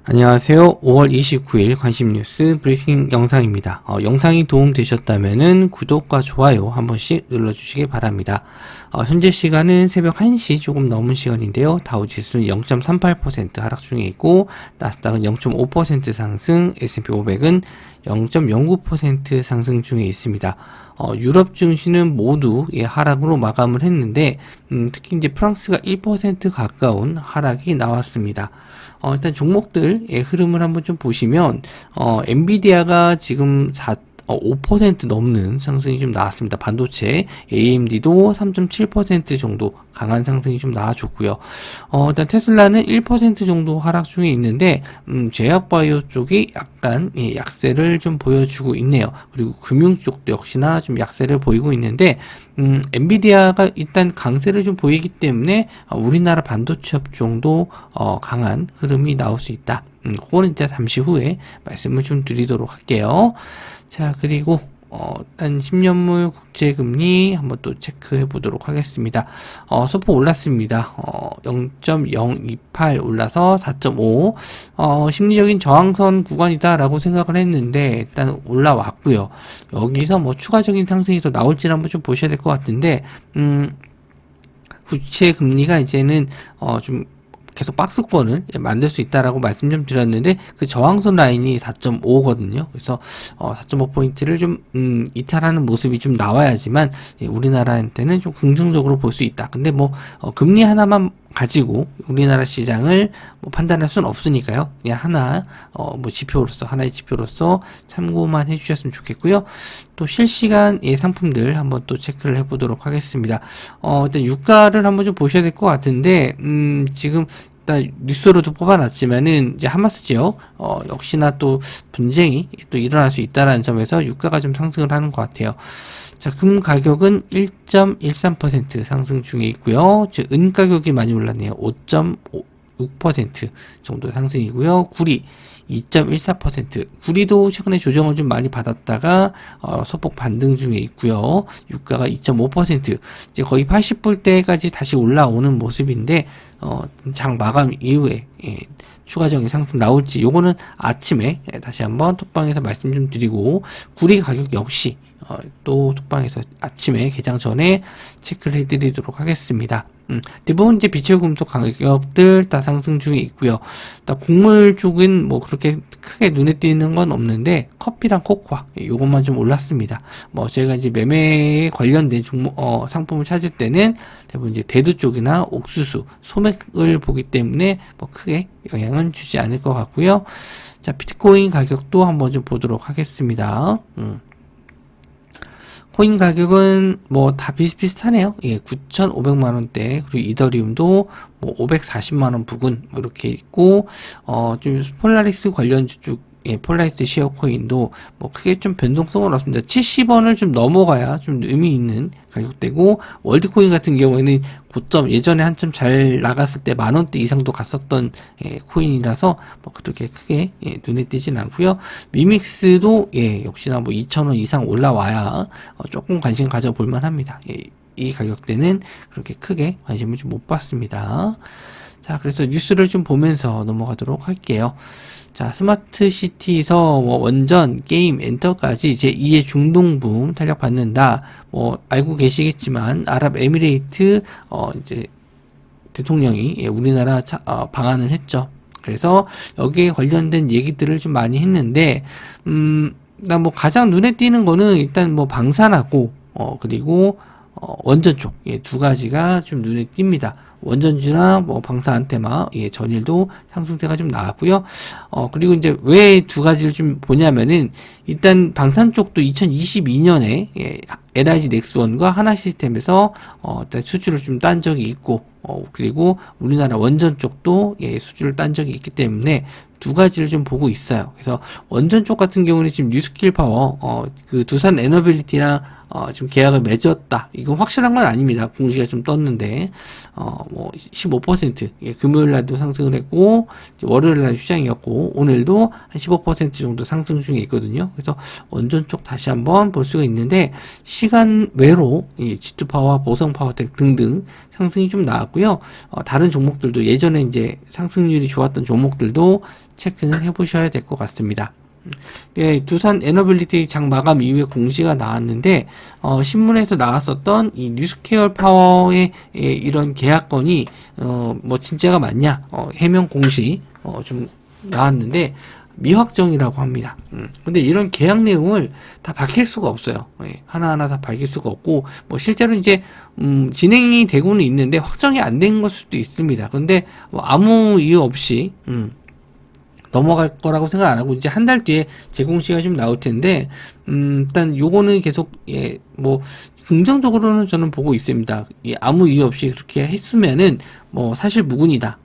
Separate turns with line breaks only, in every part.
안녕하세요. 5월 29일 관심뉴스 브리핑 영상입니다. 영상이 도움되셨다면 구독과 좋아요 한 번씩 눌러주시기 바랍니다. 현재 시간은 새벽 1시 조금 넘은 시간인데요. 다우지수는 0.38% 하락 중에 있고 나스닥은 0.5% 상승, S&P 500은 0.09% 상승 중에 있습니다. 유럽 증시는 모두 하락으로 마감을 했는데 특히 이제 프랑스가 1% 가까운 하락이 나왔습니다. 일단 종목들의 흐름을 한번 좀 보시면 엔비디아가 지금 5% 넘는 상승이 좀 나왔습니다. 반도체, AMD도 3.7% 정도 강한 상승이 좀 나와줬고요. 일단 테슬라는 1% 정도 하락 중에 있는데, 제약바이오 쪽이 약간 약세를 좀 보여주고 있네요. 그리고 금융 쪽도 역시나 좀 약세를 보이고 있는데, 엔비디아가 일단 강세를 좀 보이기 때문에 우리나라 반도체 업종도 강한 흐름이 나올 수 있다. 그거는 이제 잠시 후에 말씀을 좀 드리도록 할게요. 자, 그리고 일단 10년물 국제금리 한번 또 체크해 보도록 하겠습니다. 소폭 올랐습니다. 0.028 올라서 4.5. 심리적인 저항선 구간이다라고 생각을 했는데 일단 올라왔고요. 여기서 뭐 추가적인 상승이 더 나올지는 한번 좀 보셔야 될 것 같은데 국채 금리가 이제는 좀 계속 박스권을 만들 수 있다라고 말씀 좀 드렸는데 그 저항선 라인이 4.5거든요. 그래서 4.5포인트를 좀 이탈하는 모습이 좀 나와야지만 우리나라한테는 좀 긍정적으로 볼 수 있다. 근데 뭐 금리 하나만 가지고 우리나라 시장을 뭐 판단할 수는 없으니까요. 그냥 뭐 하나의 지표로서 참고만 해주셨으면 좋겠고요. 또 실시간 상품들 한번 또 체크를 해보도록 하겠습니다. 일단 유가를 한번 좀 보셔야 될 것 같은데 지금 일단 뉴스로도 뽑아놨지만은 이제 하마스 지역 역시나 또 분쟁이 또 일어날 수 있다라는 점에서 유가가 좀 상승을 하는 것 같아요. 자, 금 가격은 1.13% 상승 중에 있고요. 은 가격이 많이 올랐네요. 5.6% 정도 상승이고요. 구리 2.14%. 구리도 최근에 조정을 좀 많이 받았다가 소폭 반등 중에 있고요. 유가가 2.5%. 이제 거의 80불대까지 다시 올라오는 모습인데 장 마감 이후에 추가적인 상승 나올지 요거는 아침에 다시 한번 톡방에서 말씀 좀 드리고 구리 가격 역시 또 톡방에서 아침에 개장 전에 체크를 해드리도록 하겠습니다. 대부분 이제 비철 금속 가격들 다 상승 중에 있고요. 곡물 쪽은 뭐 그렇게 크게 눈에 띄는 건 없는데 커피랑 코코아 요것만 좀 올랐습니다. 뭐 저희가 이제 매매에 관련된 상품을 찾을 때는 대부분 이제 대두 쪽이나 옥수수, 소맥을 보기 때문에 뭐 크게 영향은 주지 않을 것 같고요. 자, 비트코인 가격도 한번 좀 보도록 하겠습니다. 코인 가격은 뭐 다 비슷비슷하네요. 9,500만원대, 그리고 이더리움도 뭐 540만원 부근, 이렇게 있고, 좀 폴라리스 관련주 쪽, 폴라리스 시어 코인도 뭐 크게 좀 변동성은 없습니다. 70원을 좀 넘어가야 좀 의미 있는 가격대고, 월드코인 같은 경우에는 고점, 예전에 한참 잘 나갔을 때 10,000원대 이상도 갔었던 코인이라서 뭐 그렇게 크게 눈에 띄진 않고요. 미믹스도 역시나 뭐 2,000원 이상 올라와야 조금 관심 가져볼 만합니다. 이 가격대는 그렇게 크게 관심을 좀 못 받습니다. 자, 그래서 뉴스를 좀 보면서 넘어가도록 할게요. 자, 스마트시티에서 뭐 원전, 게임, 엔터까지 제2의 중동붐 탄력받는다. 뭐 알고 계시겠지만 아랍에미레이트 이제 대통령이 우리나라 방한을 했죠. 그래서 여기에 관련된 얘기들을 좀 많이 했는데 일단 뭐 가장 눈에 띄는 거는 일단 뭐 방산하고 그리고 원전 쪽 두 가지가 좀 눈에 띕니다. 원전주나 뭐 방산 안테마 전일도 상승세가 좀 나왔고요. 그리고 이제 왜 두 가지를 좀 보냐면은 일단 방산 쪽도 2022년에 LIG 넥스원과 하나시스템에서 일단 수주를 좀 딴 적이 있고 그리고 우리나라 원전 쪽도 수주를 딴 적이 있기 때문에 두 가지를 좀 보고 있어요. 그래서 원전 쪽 같은 경우는 지금 뉴스킬 파워 그 두산 에너빌리티랑 지금 계약을 맺었다. 이건 확실한 건 아닙니다. 공시가 좀 떴는데, 뭐, 15%, 예, 금요일 날도 상승을 했고, 월요일 날 휴장이었고, 오늘도 한 15% 정도 상승 중에 있거든요. 그래서 원전 쪽 다시 한번 볼 수가 있는데, 시간 외로, 이 G2파워와 보성파워텍 등등 상승이 좀 나왔고요. 다른 종목들도 예전에 이제 상승률이 좋았던 종목들도 체크는 해보셔야 될 것 같습니다. 예, 두산 에너빌리티 장 마감 이후에 공시가 나왔는데, 신문에서 나왔었던 이 뉴스케어 파워의 이런 계약건이, 뭐, 진짜가 맞냐, 해명 공시, 좀 나왔는데, 미확정이라고 합니다. 근데 이런 계약 내용을 다 밝힐 수가 없어요. 예, 하나하나 다 밝힐 수가 없고, 뭐, 실제로 이제, 진행이 되고는 있는데, 확정이 안 된 걸 수도 있습니다. 근데, 뭐 아무 이유 없이, 넘어갈 거라고 생각 안 하고 이제 한 달 뒤에 재공시가 좀 나올 텐데 일단 요거는 계속 예 뭐 긍정적으로는 저는 보고 있습니다. 예, 아무 이유 없이 그렇게 했으면은 뭐 사실 무근이다.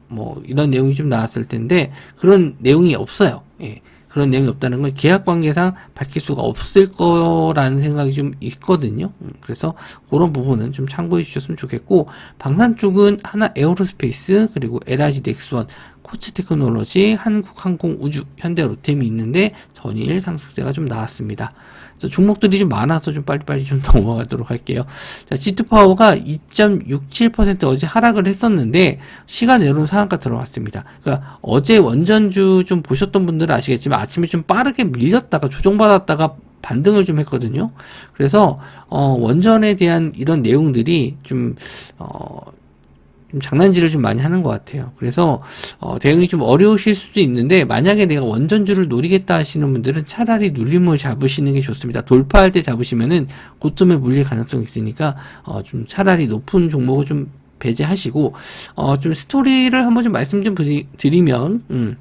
뭐 이런 내용이 좀 나왔을 텐데 그런 내용이 없어요. 예. 그런 내용이 없다는 건 계약 관계상 밝힐 수가 없을 거라는 생각이 좀 있거든요. 그래서 그런 부분은 좀 참고해 주셨으면 좋겠고, 방산 쪽은 하나 에어로스페이스, 그리고 LIG 넥스원, 코츠테크놀로지, 한국항공우주, 현대로템이 있는데 전일 상승세가 좀 나왔습니다. 그래서 종목들이 좀 많아서 좀 빨리빨리 좀 넘어가도록 할게요. 자, G2파워가 2.67% 어제 하락을 했었는데 시간 외로는 상한가 들어왔습니다. 그러니까 어제 원전주 좀 보셨던 분들은 아시겠지만 아침에 좀 빠르게 밀렸다가 조정받았다가 반등을 좀 했거든요. 그래서 원전에 대한 이런 내용들이 좀 장난질을 좀 많이 하는 것 같아요. 그래서 대응이 좀 어려우실 수도 있는데 만약에 내가 원전주를 노리겠다 하시는 분들은 차라리 눌림을 잡으시는 게 좋습니다. 돌파할 때 잡으시면은 고점에 물릴 가능성이 있으니까 좀 차라리 높은 종목을 좀 배제하시고 좀 스토리를 한번 좀 말씀 좀 드리면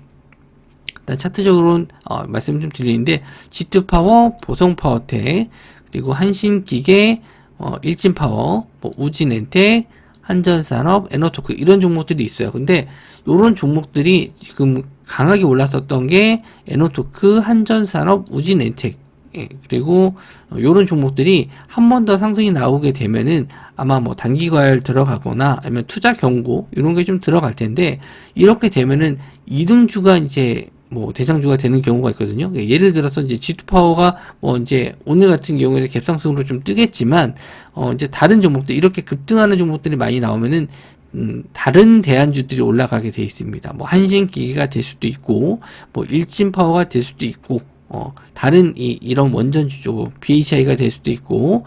일단 차트적으로는 말씀 좀 드리는데 G2파워, 보성파워텍, 그리고 한신기계, 일진파워, 뭐 우진엔텍, 한전산업, 에너토크 이런 종목들이 있어요. 근데 이런 종목들이 지금 강하게 올랐었던 게 에너토크, 한전산업, 우진엔텍 그리고 이런 종목들이 한 번 더 상승이 나오게 되면은 아마 뭐 단기 과열 들어가거나 아니면 투자 경고 이런 게 좀 들어갈 텐데 이렇게 되면은 2등주가 이제 뭐 대장주가 되는 경우가 있거든요. 예를 들어서 이제 G2파워가 뭐 이제 오늘 같은 경우에는 갭상승으로 좀 뜨겠지만 이제 다른 종목들 이렇게 급등하는 종목들이 많이 나오면은 다른 대안주들이 올라가게 돼 있습니다. 뭐 한신기계가 될 수도 있고 뭐 일진파워가 될 수도 있고 다른 이런 원전주죠. BHI가 될 수도 있고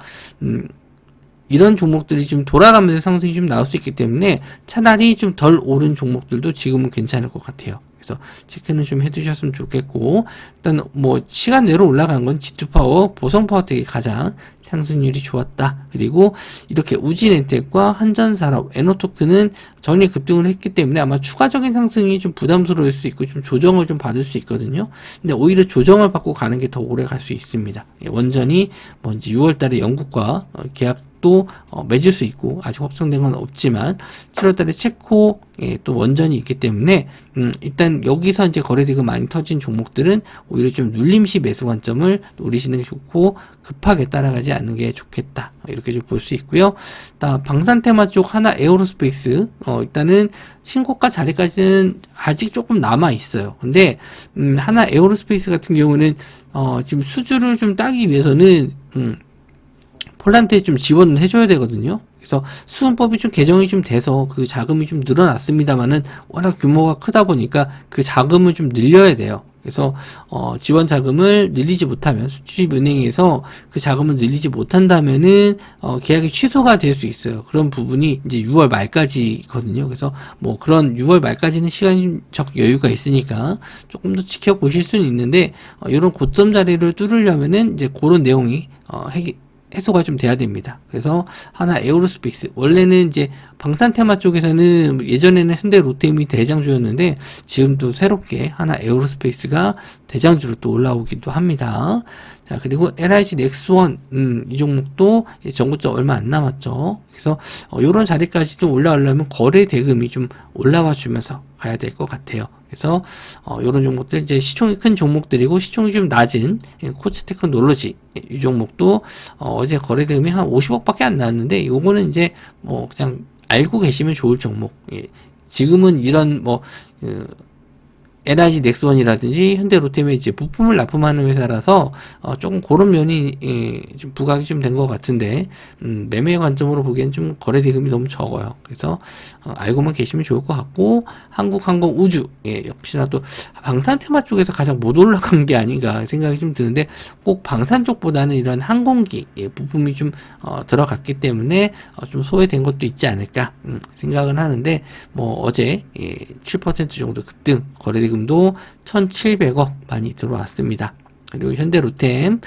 이런 종목들이 좀 돌아가면서 상승이 좀 나올 수 있기 때문에 차라리 좀 덜 오른 종목들도 지금은 괜찮을 것 같아요. 그래서 체크는 좀 해두셨으면 좋겠고 일단 뭐 시간 내로 올라간 건 G2파워, 보성파워텍이 가장 상승률이 좋았다. 그리고 이렇게 우진엔텍과 한전산업, 에너토크는 전일 급등을 했기 때문에 아마 추가적인 상승이 좀 부담스러울 수 있고 좀 조정을 좀 받을 수 있거든요. 근데 오히려 조정을 받고 가는 게 더 오래 갈 수 있습니다. 원전이 뭐 이제 6월달에 영국과 계약도 맺을 수 있고 아직 확정된 건 없지만 7월달에 체코 또 원전이 있기 때문에 일단 여기서 이제 거래대금 많이 터진 종목들은 오히려 좀 눌림시 매수 관점을 노리시는 게 좋고 급하게 따라가지 않는 게 좋겠다 이렇게 좀 볼 수 있고요. 방산 테마 쪽 하나 에어로스페이스 일단은 신고가 자리까지는 아직 조금 남아 있어요. 근데 하나 에어로스페이스 같은 경우는 지금 수주를 좀 따기 위해서는 폴란드에 좀 지원을 해줘야 되거든요. 그래서 수은법이 좀 개정이 좀 돼서 그 자금이 좀 늘어났습니다만은 워낙 규모가 크다 보니까 그 자금을 좀 늘려야 돼요. 그래서 지원 자금을 늘리지 못하면 수출입은행에서 그 자금을 늘리지 못한다면은 계약이 취소가 될 수 있어요. 그런 부분이 이제 6월 말까지거든요. 그래서 뭐 그런 6월 말까지는 시간적 여유가 있으니까 조금 더 지켜보실 수는 있는데 이런 고점 자리를 뚫으려면은 이제 그런 내용이 해소가 좀 돼야 됩니다. 그래서 하나 에어로스페이스 원래는 이제 방산 테마 쪽에서는 예전에는 현대 로템이 대장주였는데 지금 또 새롭게 하나 에어로스페이스가 대장주로 또 올라오기도 합니다. 자 그리고 LIG 넥스원 이 종목도 전고점 얼마 안 남았죠. 그래서 이런 자리까지 좀 올라가려면 거래 대금이 좀 올라와 주면서 가야 될 것 같아요. 그래서 이런 종목들 이제 시총이 큰 종목들이고 시총이 좀 낮은 코츠 테크놀로지 이 종목도 어제 거래 대금이 한 50억밖에 안 나왔는데 요거는 이제 뭐 그냥 알고 계시면 좋을 종목. 지금은 이런 NRG 넥스원이라든지 현대 로템에 이제 부품을 납품하는 회사라서 조금 그런 면이 좀 부각이 좀 된 것 같은데 매매 관점으로 보기엔 좀 거래 대금이 너무 적어요. 그래서 알고만 계시면 좋을 것 같고 한국항공우주 역시나 또 방산 테마 쪽에서 가장 못 올라간 게 아닌가 생각이 좀 드는데 꼭 방산 쪽보다는 이런 항공기 부품이 좀 들어갔기 때문에 좀 소외된 것도 있지 않을까 생각은 하는데 뭐 어제 7% 정도 급등 거래 대금 도 1,700억 많이 들어왔습니다. 그리고 현대로템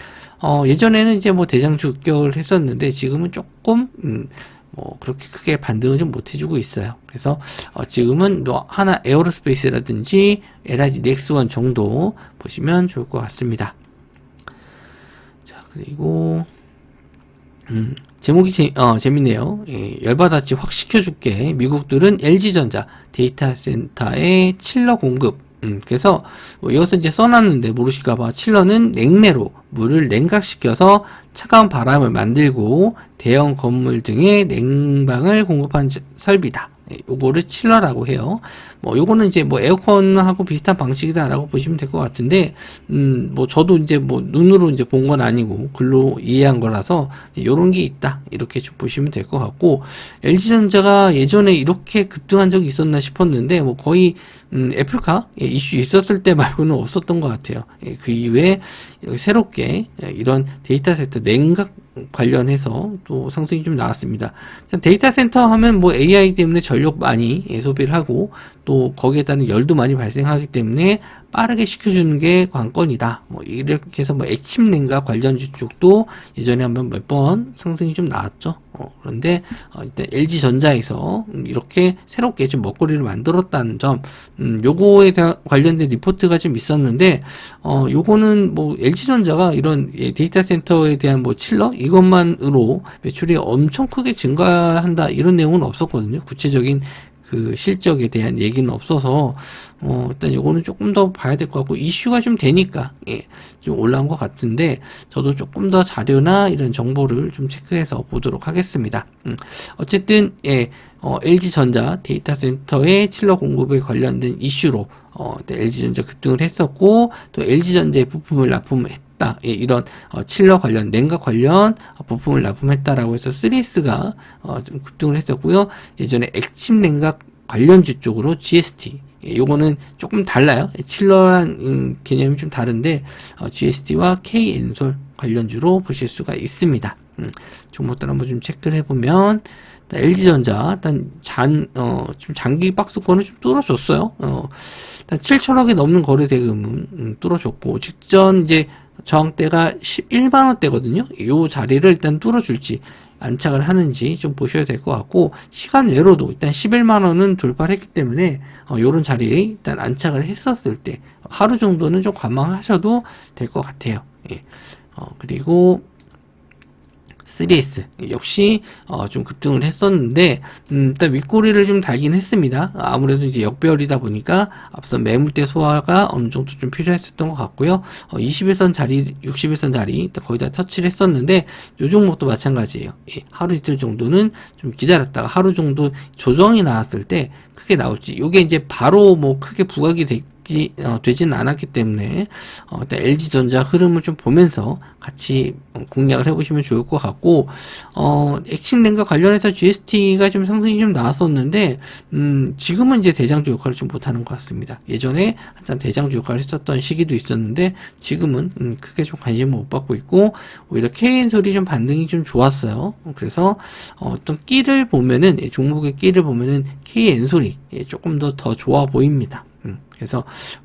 예전에는 이제 뭐 대장주 급격을 했었는데 지금은 조금 그렇게 크게 반등을 좀 못 해주고 있어요. 그래서 지금은 뭐 하나 에어로스페이스라든지 LG 넥스원 정도 보시면 좋을 것 같습니다. 자, 그리고 제목이 재밌네요. 열받았지 확 시켜줄게. 미국들은 LG전자 데이터 센터의 칠러 공급. 그래서 이것은 이제 써놨는데 모르실까봐 칠러는 냉매로 물을 냉각시켜서 차가운 바람을 만들고 대형 건물 등의 냉방을 공급하는 설비다. 요거를 칠러라고 해요. 요거는 이제 에어컨하고 비슷한 방식이다라고 보시면 될 것 같은데, 저도 이제 눈으로 이제 본 건 아니고 글로 이해한 거라서 요런 게 있다. 이렇게 좀 보시면 될 것 같고, LG전자가 예전에 이렇게 급등한 적이 있었나 싶었는데, 거의, 애플카 이슈 있었을 때 말고는 없었던 것 같아요. 그 이후에 새롭게 이런 데이터 센터 냉각 관련해서 또 상승이 좀 나왔습니다. 데이터 센터 하면 AI 때문에 전력 많이 소비를 하고 또 거기에 따른 열도 많이 발생하기 때문에 빠르게 시켜주는 게 관건이다. 이렇게 해서 액침 냉각 관련주 쪽도 예전에 한번 몇 번 상승이 좀 나왔죠. 그런데 일단 LG전자에서 이렇게 새롭게 좀 먹거리를 만들었다는 점, 요거에 대한 관련된 리포트가 좀 있었는데, 요거는 LG전자가 이런 데이터 센터에 대한 칠러 이것만으로 매출이 엄청 크게 증가한다 이런 내용은 없었거든요. 구체적인 그 실적에 대한 얘기는 없어서 일단 요거는 조금 더 봐야 될 것 같고 이슈가 좀 되니까 좀 올라온 것 같은데 저도 조금 더 자료나 이런 정보를 좀 체크해서 보도록 하겠습니다. 어쨌든 LG전자 데이터 센터의 칠러 공급에 관련된 이슈로 LG전자 급등을 했었고 또 LG전자의 부품을 납품했다. 이런 칠러 관련 냉각 관련 부품을 납품했다라고 해서 3S가 좀 급등을 했었고요. 예전에 액침 냉각 관련주 쪽으로 GST 요거는 조금 달라요. 칠러란 개념이 좀 다른데 GST와 K엔솔 관련주로 보실 수가 있습니다. 종목들 한번 좀 체크를 해보면 LG전자 일단 좀 장기 박스권을 좀 뚫어줬어요. 일단 7천억이 넘는 거래 대금은 뚫어줬고 직전 이제 저항대가 11만원대거든요. 요 자리를 일단 뚫어줄지 안착을 하는지 좀 보셔야 될 것 같고 시간 외로도 일단 11만원은 돌파를 했기 때문에 요런 자리에 일단 안착을 했었을 때 하루 정도는 좀 관망하셔도 될 것 같아요. 그리고 3S 역시 좀 급등을 했었는데 일단 윗꼬리를 좀 달긴 했습니다. 아무래도 이제 역배열이다 보니까 앞선 매물대 소화가 어느 정도 좀 필요했었던 것 같고요. 21선 자리, 61선 자리 거의 다 터치를 했었는데 요 종목도 마찬가지예요. 하루 이틀 정도는 좀 기다렸다가 하루 정도 조정이 나왔을 때 크게 나올지 요게 이제 바로 크게 부각이 되지는 않았기 때문에 일단 LG전자 흐름을 좀 보면서 같이 공략을 해보시면 좋을 것 같고 액침 냉각 관련해서 GST가 좀 상승이 좀 나왔었는데 지금은 이제 대장주 역할을 좀 못하는 것 같습니다. 예전에 한참 대장주 역할을 했었던 시기도 있었는데 지금은 크게 좀 관심을 못 받고 있고 오히려 K엔솔이 좀 반등이 좀 좋았어요. 그래서 어떤 끼를 보면은 종목의 끼를 보면은 K엔솔이 조금 더 좋아 보입니다. 그래서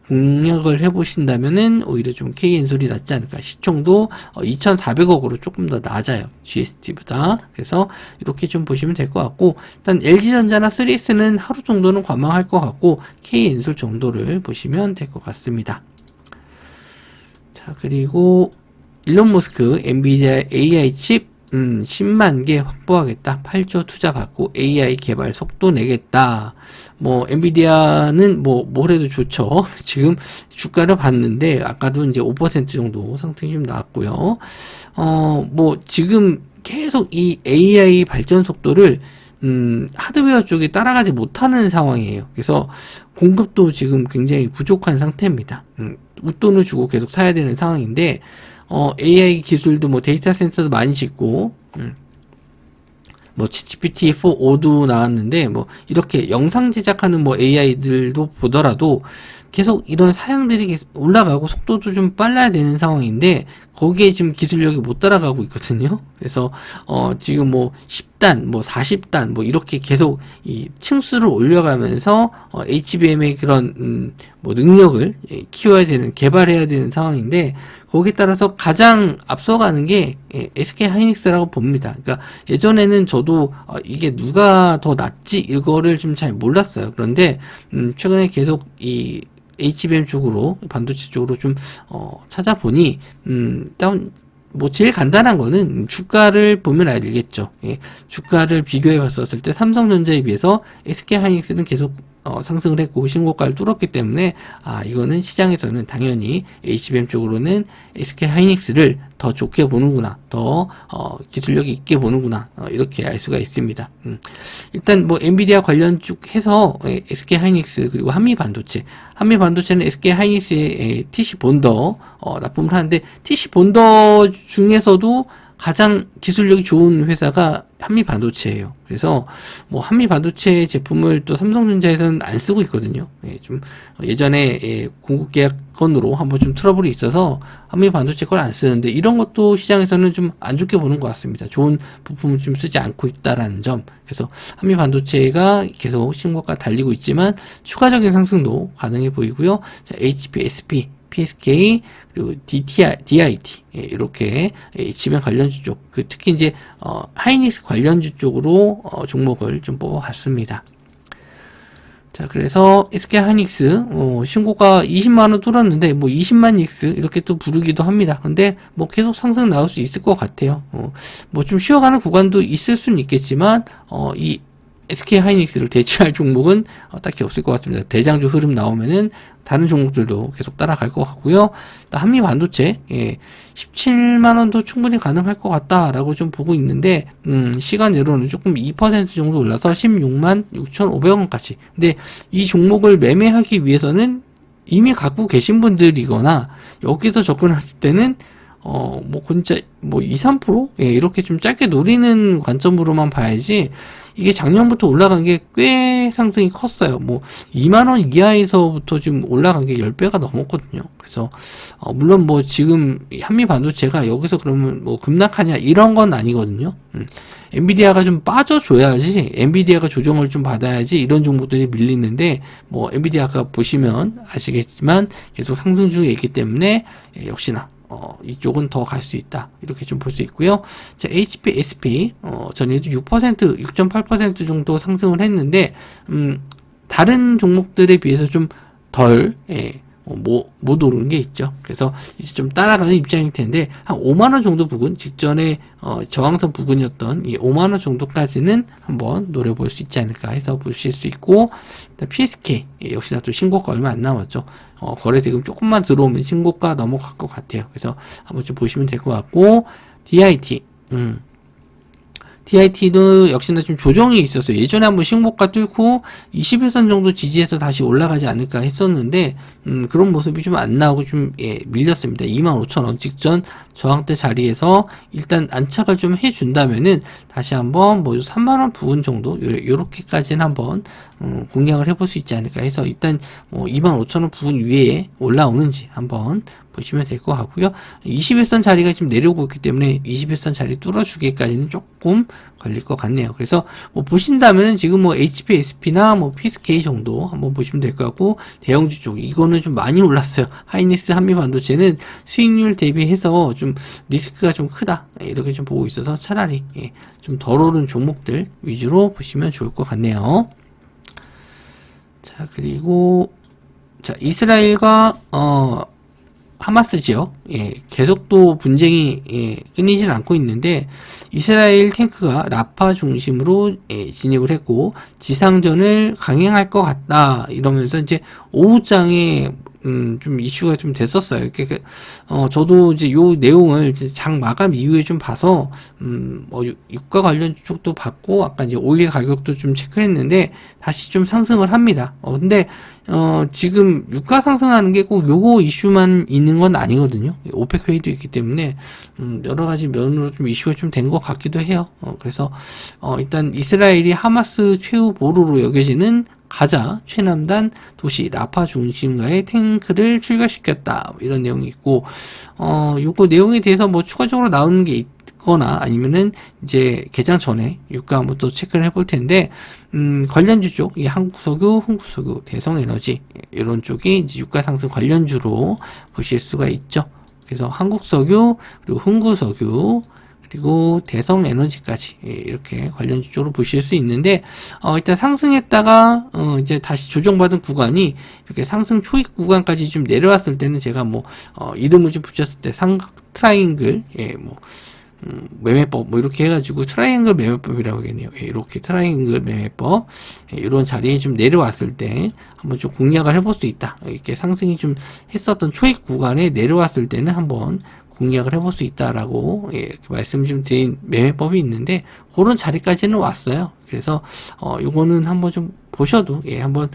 공략을 해보신다면은 오히려 좀 K엔솔이 낫지 않을까. 시총도 2,400억으로 조금 더 낮아요. GST보다. 그래서 이렇게 좀 보시면 될 것 같고 일단 LG전자나 3S는 하루 정도는 관망할 것 같고 K엔솔 정도를 보시면 될 것 같습니다. 자, 그리고 일론 머스크 엔비디아 AI 칩 10만 개 확보하겠다. 8조 투자 받고 AI 개발 속도 내겠다. 뭐 엔비디아는 뭘 해도 좋죠. 지금 주가를 봤는데 아까도 이제 5% 정도 상승이 좀 나왔고요. 뭐 지금 계속 이 AI 발전 속도를 하드웨어 쪽이 따라가지 못하는 상황이에요. 그래서 공급도 지금 굉장히 부족한 상태입니다. 웃돈을 주고 계속 사야 되는 상황인데, AI 기술도 뭐 데이터 센터도 많이 짓고, 뭐 GPT-4 5도 나왔는데, 뭐 이렇게 영상 제작하는 뭐 AI들도 보더라도 계속 이런 사양들이 계속 올라가고 속도도 좀 빨라야 되는 상황인데, 거기에 지금 기술력이 못 따라가고 있거든요. 그래서 지금 뭐 10단, 뭐 40단, 뭐 이렇게 계속 이 층수를 올려가면서 HBM의 그런 뭐 능력을 키워야 되는, 개발해야 되는 상황인데, 거기에 따라서 가장 앞서가는 게 SK 하이닉스라고 봅니다. 그러니까 예전에는 저도 이게 누가 더 낫지 이거를 좀 잘 몰랐어요. 그런데 최근에 계속 이 HBM 쪽으로, 반도체 쪽으로 좀 찾아보니 일단 뭐 제일 간단한 거는 주가를 보면 알겠죠. 예, 주가를 비교해 봤었을 때 삼성전자에 비해서 SK 하이닉스는 계속 상승을 했고 신고가를 뚫었기 때문에 이거는 시장에서는 당연히 HBM 쪽으로는 SK 하이닉스를 더 좋게 보는구나, 더 기술력이 있게 보는구나, 이렇게 알 수가 있습니다. 일단 뭐 엔비디아 관련 쭉 해서 SK 하이닉스 그리고 한미 반도체는 SK 하이닉스의 TC 본더 납품을 하는데, TC 본더 중에서도 가장 기술력이 좋은 회사가 한미 반도체예요. 그래서 뭐 한미 반도체 제품을 또 삼성전자에서는 안 쓰고 있거든요. 좀 예전에 공급 계약 건으로 한번 좀 트러블이 있어서 한미 반도체 걸 안 쓰는데, 이런 것도 시장에서는 좀 안 좋게 보는 것 같습니다. 좋은 부품을 좀 쓰지 않고 있다라는 점. 그래서 한미 반도체가 계속 신고가 달리고 있지만 추가적인 상승도 가능해 보이고요. 자, HP, SP, PSK, 그리고 DIT, 이렇게 HBM 관련주 쪽, 특히 이제 하이닉스 관련주 쪽으로 종목을 좀 뽑아봤습니다. 자, 그래서 SK 하이닉스 신고가 20만원 뚫었는데 뭐 20만 닉스 이렇게 또 부르기도 합니다. 근데 뭐 계속 상승 나올 수 있을 것 같아요. 뭐 좀 쉬어가는 구간도 있을 수는 있겠지만 이 SK 하이닉스를 대체할 종목은 딱히 없을 것 같습니다. 대장주 흐름 나오면은 다른 종목들도 계속 따라갈 것 같고요. 한미 반도체 17만원도 충분히 가능할 것 같다라고 좀 보고 있는데, 시간으로는 조금 2% 정도 올라서 16만 6,500원까지. 근데 이 종목을 매매하기 위해서는 이미 갖고 계신 분들이거나 여기서 접근했을 때는 뭐 진짜 뭐 2, 3%? 이렇게 좀 짧게 노리는 관점으로만 봐야지, 이게 작년부터 올라간 게 꽤 상승이 컸어요. 뭐 2만원 이하에서부터 지금 올라간 게 10배가 넘었거든요. 그래서 물론 뭐 지금 한미 반도체가 여기서 그러면 뭐 급락하냐 이런 건 아니거든요. 엔비디아가 좀 빠져줘야지, 엔비디아가 조정을 좀 받아야지 이런 종목들이 밀리는데, 뭐 엔비디아가 보시면 아시겠지만 계속 상승 중에 있기 때문에 역시나 이쪽은 더 갈 수 있다, 이렇게 좀 볼 수 있고요. 자, HP, SP 전일도 6%, 6.8% 정도 상승을 했는데, 다른 종목들에 비해서 좀 덜 못 오르는 게 있죠. 그래서 이제 좀 따라가는 입장일 텐데, 한 5만원 정도 부근, 직전에 저항선 부근이었던 이 5만원 정도까지는 한번 노려볼 수 있지 않을까 해서 보실 수 있고, PSK 역시나 또 신고가 얼마 안 남았죠. 거래 대금 조금만 들어오면 신고가 넘어갈 것 같아요. 그래서 한번 좀 보시면 될 것 같고, DIT도 역시나 좀 조정이 있었어요. 예전에 한번 신고가 뚫고 21선 정도 지지해서 다시 올라가지 않을까 했었는데, 그런 모습이 좀 안 나오고 좀 밀렸습니다. 25,000원 직전 저항대 자리에서 일단 안착을 좀 해준다면은 다시 한번 뭐 3만원 부근 정도 요렇게까지는 한번 공략을 해볼 수 있지 않을까 해서, 일단 25,000원 부근 위에 올라오는지 한번 보시면 될 것 같고요. 21선 자리가 지금 내려오고 있기 때문에 21선 자리 뚫어주기까지는 조금 걸릴 것 같네요. 그래서 뭐 보신다면 지금 뭐 HP, SP나 뭐 PSK 정도 한번 보시면 될 것 같고, 대형주 쪽 이거는 좀 많이 올랐어요. 하이닉스, 한미 반도체는 수익률 대비해서 좀 리스크가 좀 크다, 이렇게 좀 보고 있어서 차라리 좀 덜 오른 종목들 위주로 보시면 좋을 것 같네요. 자, 그리고 자, 이스라엘과 하마스 지역, 계속 또 분쟁이, 끊이질 않고 있는데, 이스라엘 탱크가 라파 중심으로, 진입을 했고, 지상전을 강행할 것 같다, 이러면서 이제 오후장에, 좀 이슈가 좀 됐었어요. 저도 이제 요 내용을 이제 장 마감 이후에 좀 봐서, 유가 관련 쪽도 봤고, 아까 이제 오일 가격도 좀 체크했는데, 다시 좀 상승을 합니다. 근데, 지금 유가 상승하는 게 꼭 요거 이슈만 있는 건 아니거든요. 오펙 회의도 있기 때문에, 여러 가지 면으로 좀 이슈가 좀 된 것 같기도 해요. 그래서, 일단 이스라엘이 하마스 최후 보루로 여겨지는 가자 최남단 도시 라파 중심가에 탱크를 출격시켰다, 이런 내용이 있고, 요거 내용에 대해서 뭐 추가적으로 나오는 게 있거나 아니면은 이제 개장 전에 유가 한번 또 체크를 해볼 텐데, 관련주 쪽, 이 한국석유, 흥구석유, 대성에너지 이런 쪽이 이제 유가 상승 관련주로 보실 수가 있죠. 그래서 한국석유, 그리고 흥구석유, 그리고 대성에너지까지 이렇게 관련주 쪽으로 보실 수 있는데, 일단 상승했다가 이제 다시 조정받은 구간이 이렇게 상승 초입 구간까지 좀 내려왔을 때는 제가 뭐 이름을 좀 붙였을 때 트라이앵글, 매매법 뭐 이렇게 해가지고 트라이앵글 매매법이라고 하겠네요. 이렇게 트라이앵글 매매법, 이런 자리에 좀 내려왔을 때 한번 좀 공략을 해볼 수 있다. 이렇게 상승이 좀 했었던 초입 구간에 내려왔을 때는 한번 공략을 해볼 수 있다라고 말씀 좀 드린 매매법이 있는데, 그런 자리까지는 왔어요. 그래서 요거는 한번 좀 보셔도, 한번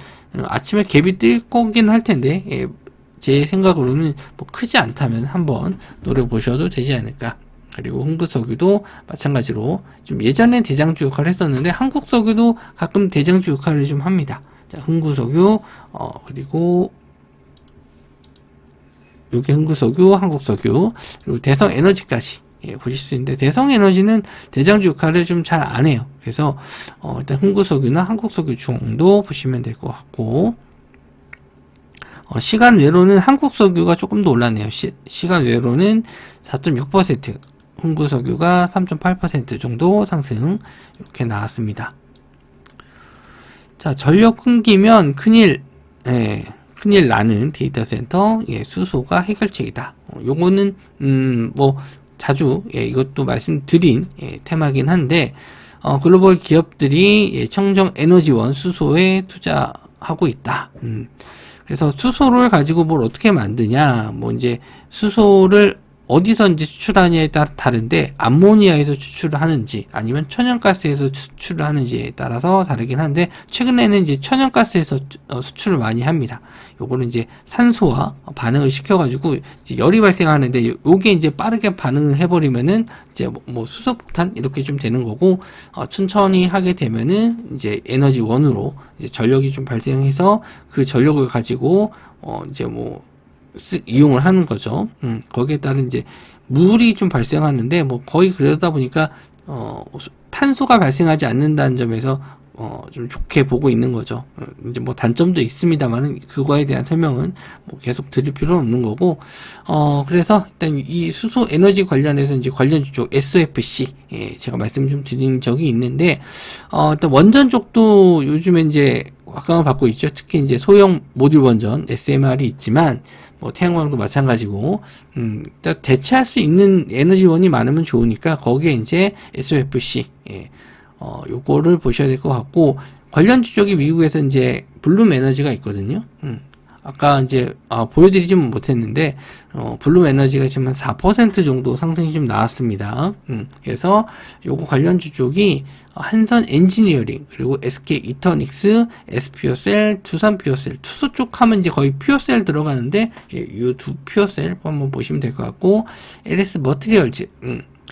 아침에 갭이 뜰 거긴 할 텐데, 제 생각으로는 뭐 크지 않다면 한번 노려보셔도 되지 않을까. 그리고 흥구석유도 마찬가지로 좀 예전엔 대장주 역할을 했었는데, 한국석유도 가끔 대장주 역할을 좀 합니다. 자, 흥구석유, 그리고 여기 흥구석유, 한국석유, 그리고 대성에너지까지 보실 수 있는데, 대성에너지는 대장주 역할을 좀 잘 안 해요. 그래서 일단 흥구석유나 한국석유 정도 보시면 될 것 같고, 시간 외로는 한국석유가 조금 더 올랐네요. 시간 외로는 4.6%, 흥구석유가 3.8% 정도 상승 이렇게 나왔습니다. 자, 전력 끊기면 큰일 나는 데이터 센터, 수소가 해결책이다. 요거는, 뭐, 자주, 이것도 말씀드린, 테마긴 한데, 글로벌 기업들이 청정 에너지원 수소에 투자하고 있다. 그래서 수소를 가지고 뭘 어떻게 만드냐, 뭐, 이제, 수소를 어디서 이제 수출하냐에 따라 다른데, 암모니아에서 추출을 하는지 아니면 천연가스에서 추출을 하는지에 따라서 다르긴 한데, 최근에는 이제 천연가스에서 수출을 많이 합니다. 요거는 이제 산소와 반응을 시켜가지고 이제 열이 발생하는데, 요게 이제 빠르게 반응을 해버리면은 이제 뭐 수소폭탄 이렇게 좀 되는 거고, 천천히 하게 되면은 이제 에너지원으로 이제 전력이 좀 발생해서 그 전력을 가지고 이제 뭐 이용을 하는 거죠. 거기에 따른 이제 물이 좀 발생하는데, 뭐 거의 그러다 보니까 탄소가 발생하지 않는다는 점에서 좀 좋게 보고 있는 거죠. 이제 뭐 단점도 있습니다만은 그거에 대한 설명은 뭐 계속 드릴 필요는 없는 거고, 그래서 일단 이 수소 에너지 관련해서 이제 관련주 쪽 SOFC, 제가 말씀 좀 드린 적이 있는데, 일단 원전 쪽도 요즘에 이제 각광을 받고 있죠. 특히 이제 소형 모듈 원전 SMR이 있지만, 뭐 태양광도 마찬가지고, 일단 대체할 수 있는 에너지원이 많으면 좋으니까 거기에 이제 SOFC, 요거를 보셔야 될 것 같고, 관련주 쪽이 미국에서 이제 블룸 에너지가 있거든요. 아까 이제 보여드리지는 못했는데, 블룸 에너지가 지금 한 4% 정도 상승이 좀 나왔습니다. 그래서 요거 관련주 쪽이 한선 엔지니어링, 그리고 SK 이터닉스, SPO셀, 두산 퓨어셀, 투소 쪽 하면 이제 거의 퓨어셀 들어가는데, 이 두 퓨어셀 한번 보시면 될 것 같고, LS 머티리얼즈,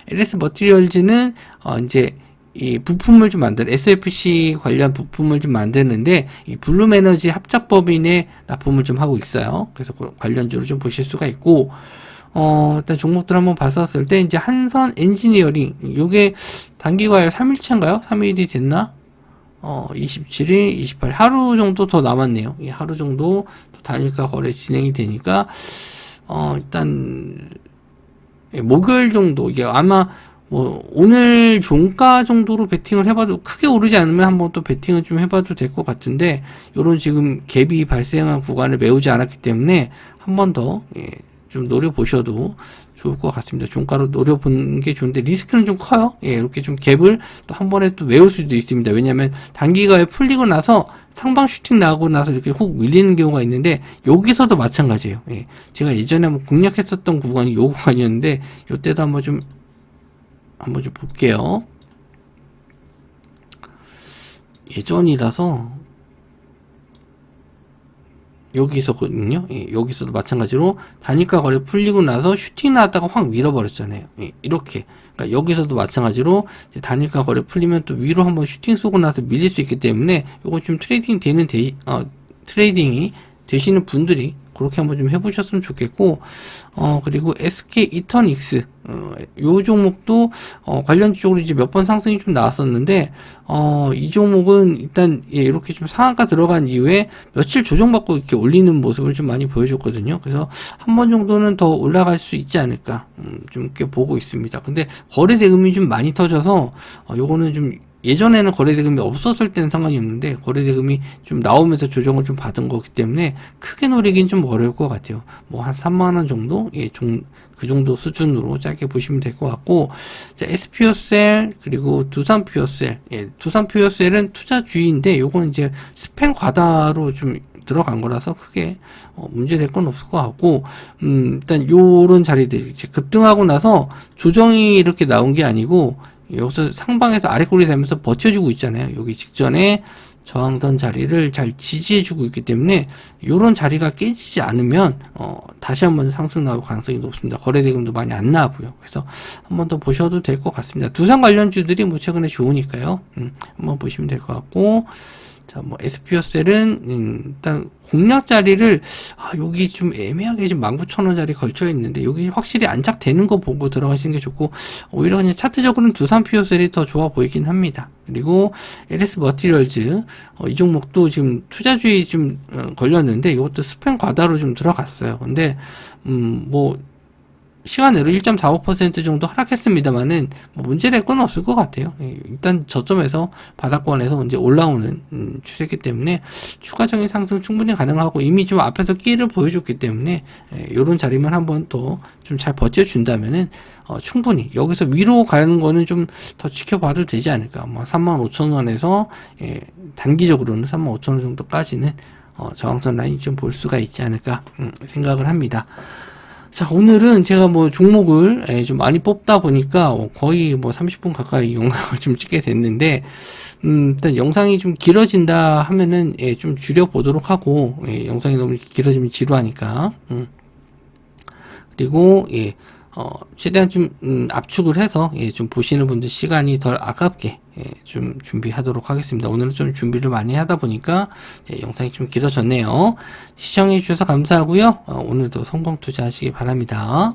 LS 머티리얼즈는 이제 이 부품을 좀 만드는, SFC 관련 부품을 좀 만드는데, 이 블룸 에너지 합작법인에 납품을 좀 하고 있어요. 그래서 관련주로 좀 보실 수가 있고, 일단 종목들 한번 봤었을 때, 이제 한선 엔지니어링, 요게 단기과열 3일차인가요? 3일이 됐나? 27일, 28일, 하루 정도 더 남았네요. 예, 하루 정도 또 단일가 거래 진행이 되니까, 일단, 목요일 정도, 이게 아마, 뭐 오늘 종가 정도로 베팅을 해봐도 크게 오르지 않으면 한번 또 베팅을 좀 해봐도 될 것 같은데, 요런 지금 갭이 발생한 구간을 메우지 않았기 때문에 한 번 더 좀 노려보셔도 좋을 것 같습니다. 종가로 노려보는 게 좋은데 리스크는 좀 커요. 예, 이렇게 좀 갭을 또 한 번에 또 외울 수도 있습니다. 왜냐하면 단기가에 풀리고 나서 상방 슈팅 나오고 나서 이렇게 훅 밀리는 경우가 있는데 여기서도 마찬가지예요. 예, 제가 예전에 뭐 공략했었던 구간이 요 구간이었는데 요때도 한번 좀 볼게요. 예전이라서 여기 있었거든요. 예, 여기서도 마찬가지로 단일가 거래 풀리고 나서 슈팅 나왔다가 확 밀어버렸잖아요. 예, 이렇게. 그러니까 여기서도 마찬가지로 단일가 거래 풀리면 또 위로 한번 슈팅 쏘고 나서 밀릴 수 있기 때문에 이거 좀 트레이딩이 되시는 분들이 그렇게 한번 좀 해보셨으면 좋겠고, 그리고 SK 이터닉스, 요 종목도, 관련적으로 이제 몇 번 상승이 좀 나왔었는데, 이 종목은 일단, 예, 이렇게 좀 상한가 들어간 이후에 며칠 조정받고 이렇게 올리는 모습을 좀 많이 보여줬거든요. 그래서 한 번 정도는 더 올라갈 수 있지 않을까, 좀 이렇게 보고 있습니다. 근데 거래 대금이 좀 많이 터져서, 요거는 좀 예전에는 거래대금이 없었을 때는 상관이 없는데 거래대금이 좀 나오면서 조정을 좀 받은 거기 때문에 크게 노리긴 좀 어려울 것 같아요. 뭐 한 3만원 정도? 예, 그 정도 수준으로 짧게 보시면 될 것 같고, 자, SPO셀, 그리고 두산퓨어셀. 예, 두산퓨어셀은 투자주의인데 요거는 이제 스팸 과다로 좀 들어간 거라서 크게 문제될 건 없을 것 같고, 일단 요런 자리들 이제 급등하고 나서 조정이 이렇게 나온 게 아니고 여기서 상방에서 아래 꼴이 되면서 버텨주고 있잖아요. 여기 직전에 저항선 자리를 잘 지지해주고 있기 때문에 이런 자리가 깨지지 않으면 다시 한번 상승 나올 가능성이 높습니다. 거래대금도 많이 안 나오고요. 그래서 한번 더 보셔도 될 것 같습니다. 두산 관련주들이 뭐 최근에 좋으니까요. 한번 보시면 될 것 같고, 자, 뭐 SPO셀은 일단 공략 자리를 여기 좀 애매하게 좀 19,000원 자리 걸쳐 있는데 여기 확실히 안착되는 거 보고 들어가시는 게 좋고, 오히려 그냥 차트적으로는 두산퓨어셀이 더 좋아 보이긴 합니다. 그리고 LS 머티리얼즈, 이 종목도 지금 투자주의 좀 걸렸는데 이것도 스팸 과다로 좀 들어갔어요. 근데 뭐 시간으로 1.45% 정도 하락했습니다만은 뭐 문제될 건 없을 것 같아요. 일단 저점에서 바닥권에서 이제 올라오는 추세이기 때문에 추가적인 상승 충분히 가능하고 이미 좀 앞에서 끼를 보여줬기 때문에 이런 자리만 한번 더 좀 잘 버텨준다면은 충분히 여기서 위로 가는 거는 좀 더 지켜봐도 되지 않을까. 뭐 35,000원에서 단기적으로는 35,000원 정도까지는 저항선 라인 좀 볼 수가 있지 않을까 생각을 합니다. 자, 오늘은 제가 뭐 종목을 좀 많이 뽑다 보니까 거의 뭐 30분 가까이 영상을 좀 찍게 됐는데, 일단 영상이 좀 길어진다 하면은 좀 줄여보도록 하고, 영상이 너무 길어지면 지루하니까. 그리고 최대한 좀 압축을 해서 좀 보시는 분들 시간이 덜 아깝게 좀 준비하도록 하겠습니다. 오늘은 좀 준비를 많이 하다 보니까 영상이 좀 길어졌네요. 시청해 주셔서 감사하고요. 오늘도 성공 투자하시기 바랍니다.